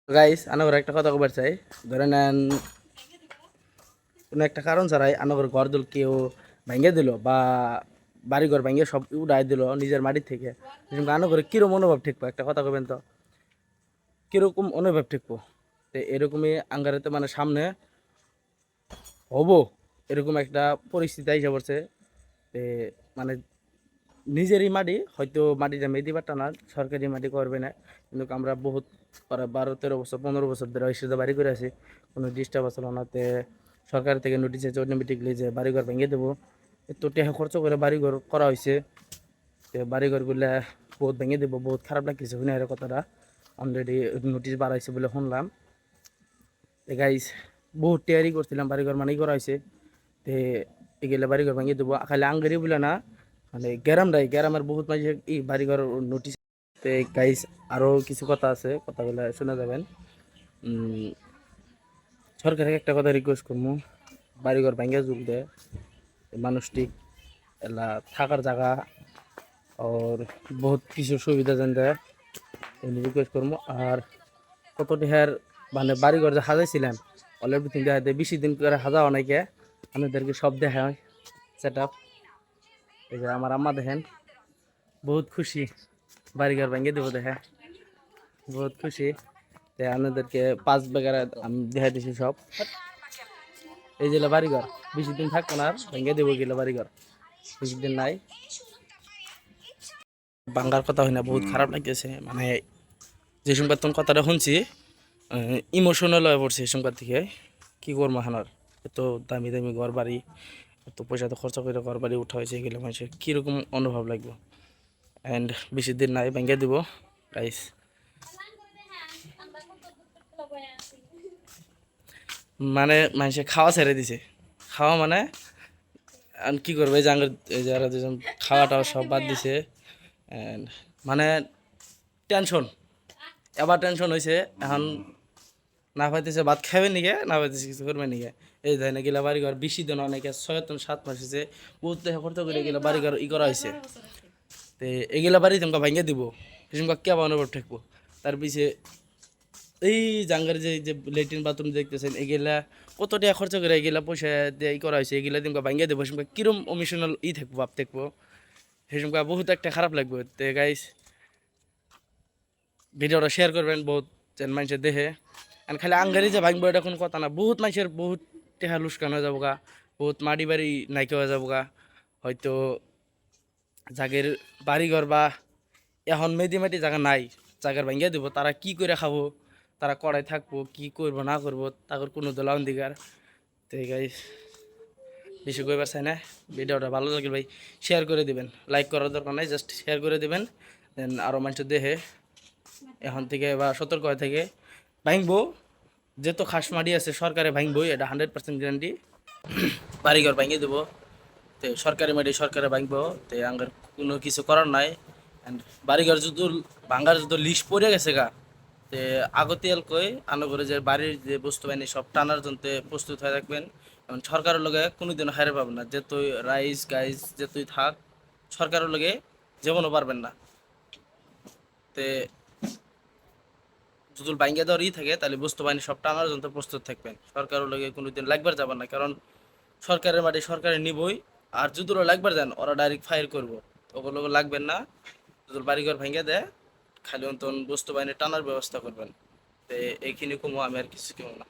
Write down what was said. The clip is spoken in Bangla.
গাইস আনাগর একটা কথা কবার চাই। ধরে নেন কোনো একটা কারণ ছাড়াই আনাগর ঘর দল কেউ ভেঙে দিল বা বাড়ি ঘর ভেঙে সব উড়াই দিল নিজের মাটির থেকে, আনাগরে কিরকম অনুভব ঠিকবো একটা কথা কবেন তো, কিরকম অনুভব ঠিকবো? তো এরকমই আঙ্গারে মানে সামনে হবো এরকম একটা পরিস্থিতি আইসা পড়ছে। তে মানে নিজেরই মাটি হয়তো মাটিটা মেদি পারটা না, সরকারি মাটি করবে না, কিন্তু আমরা বহুত 12-13 বছর 15 বছর ধরে এসে বাড়ি করে আছি, কোনো ডিস্টার্ব আসলো না। তে সরকার থেকে নোটিশ আছে অটোমেটিকলি যে বাড়িঘর ভেঙে দেবো। এত টাকা খরচ করে বাড়িঘর করা হয়েছে, তো বাড়িঘরগুলা বহুত ভেঙে দেবো, বহুত খারাপ লাগতেছে শুনে এর কথাটা। অলরেডি নোটিশ বাড়াইছে বলে শুনলাম। গাইস বহুত টিয়ারি করছিলাম, বাড়িঘর মানেই করা হয়েছে। তে এগুলা বাড়িঘর ভেঙে দেবো, খালি আঙ্গেরি বলে না, মানে গ্যারামের বহুত মাঝে এই বাড়িঘর নোটিশ। তে গাইস আরও কিছু কথা আছে, কথাগুলো শুনে যাবেন। সরকারকে একটা কথা রিকোয়েস্ট করবো, বাড়িঘর ভেঙে জুল দেয় মানুষটি এলা থাকার জায়গা আর বহুত কিছু সুবিধা যেন দেয়, রিকোয়েস্ট করবো। আর কত ঢের মানে বাড়িঘর যে সাজাইছিলাম অলরেডি তুমি দেখা দেয় 20 দিন করে সাজা অনেকে, আমাদেরকে সব দেখা হয় সেট আপ। এই যে আমার আম্মা দেখেন বহুত খুশি, বাড়িঘর ভেঙে দেবো দেখে বহুত খুশি। তাই আপনাদেরকে 5 বেগার আমি দেখা দিছি সব। এই যে বাড়িঘর 20 দিন থাকতো না, আর ভেঙে দেবো গেলে বাড়িঘর 20 দিন নাই। বাঙ্গার কথা হয় না, বহুত খারাপ লাগতেছে। মানে যে সংবাদ তোমার কথাটা শুনছি ইমোশনাল হয়ে পড়ছে এই সংবাদ থেকে। কী করবো হানার, এত দামি দামি ঘর বাড়ি, এত পয়সা তো খরচা করে ঘর বাড়ি উঠা হয়েছে, এগুলো মানুষের কীরকম অনুভব লাগবে। অ্যান্ড 20 দিন নাই ভেঙে দিব গাইস। মানে মানুষে খাওয়া ছেড়ে দিছে, খাওয়া মানে আমি কী করবো, এই যে আঙ্গুর এই যারা দুজন খাওয়া টাওয়া সব বাদ দিছে। And মানে টেনশন, এবার টেনশন হয়েছে এখন, না পাইতেছে ভাত খাবে নিকে, না পাইতেছে কিছু করবে নিকে। এই দেয় না গেলা বাড়িঘর 20 দিন অনেকে 6-7 মাস হয়েছে, বহুত টাকা খরচ করে এগুলা বাড়িঘর করা হয়েছে। তো এগুলা বাড়ি তোমাকে ভাঙিয়ে দিব, তোমাকে কে বানাবো ঠেকবো। তার পিছিয়ে এই জাঙ্গার যে যে লেট্রিন বাথরুম দেখতেছেন এগুলা কত টাকা খরচ করে এগুলা পয়সা দিয়ে করা হয়েছে, এগুলা তোমাকে ভাঙিয়ে দেবো, সেমকা কিরম ইমোশনাল থাকবো ভাব থাকবো, সেসমকা বহুত একটা খারাপ লাগবে। তো গাইস ভিডিওটা শেয়ার করবেন বহুত যেন মানুষের দেহে। আর খালি আঙ্গারি যে ভাঙবো এটা কোনো কথা না, বহুত মানুষের বহুত টেহা লুস্কান হয়ে যাবো গা, বহুত মাটি বাড়ি নাইকে হয়ে যাবো গা। হয়তো জাগের বাড়িঘর বা এখন মেদি মাটি জায়গা নাই, জায়গার ভাঙিয়ে দেবো, তারা কি করে খাবো, তারা কড়াই থাকবো কি করবো না করবো তাদের কোনো দলাউন দিগার। তো গাইস বেশি কইবার চাই না, ভিডিওটা ভালো লাগে ভাই শেয়ার করে দিবেন, লাইক করার দরকার নাই, জাস্ট শেয়ার করে দিবেন। দেন আরও মানুষ দেহে এখন থেকে বা সতর্ক হয়ে থেকে ভাঙবো, যেহেতু খাস মাটি আছে সরকারে ভাঙবই, এটা 100% গ্যারান্টি। বাড়িঘর ভাঙিয়ে দেবো, তো সরকারি মাটি সরকারে ভাঙবো, তো আঙ্গার কোনো কিছু করার নাই। অ্যান্ড বাড়িঘর যদি ভাঙ্গার যদি লিস্ট পড়ে গেছে গা, তে আগতিয়াল কই আনো করে যে বাড়ির যে বস্তু বাহিনী সব টানার জন্য প্রস্তুত হয়ে থাকবেন। এবং সরকারের লগে কোনোদিনও হারে পাবেন না, যে তুই রাইস গাইস যে তুই থাক, সরকারের লগে যেমনও পারবেন না। তে যদি ভাঙ্গা দেওয়ার থাকে তাহলে বস্তু বাহিনী সব টানার জন্য প্রস্তুত থাকবেন, সরকারের লগে কোনোদিন লাগবার যাবেন না, কারণ সরকারের মাটি সরকারে নিবই। আর যদি ওরা লাগবার যান ওরা ডাইরেক্ট ফায়ার করবো, ওগুলো লাগবেন না। যদি বাড়িঘর ভেঙে দেয় খালি অন্তন বস্তু বাহিনী টানার ব্যবস্থা করবেন। তো এইখানে কমো, আমি আর কিছু কেমন না।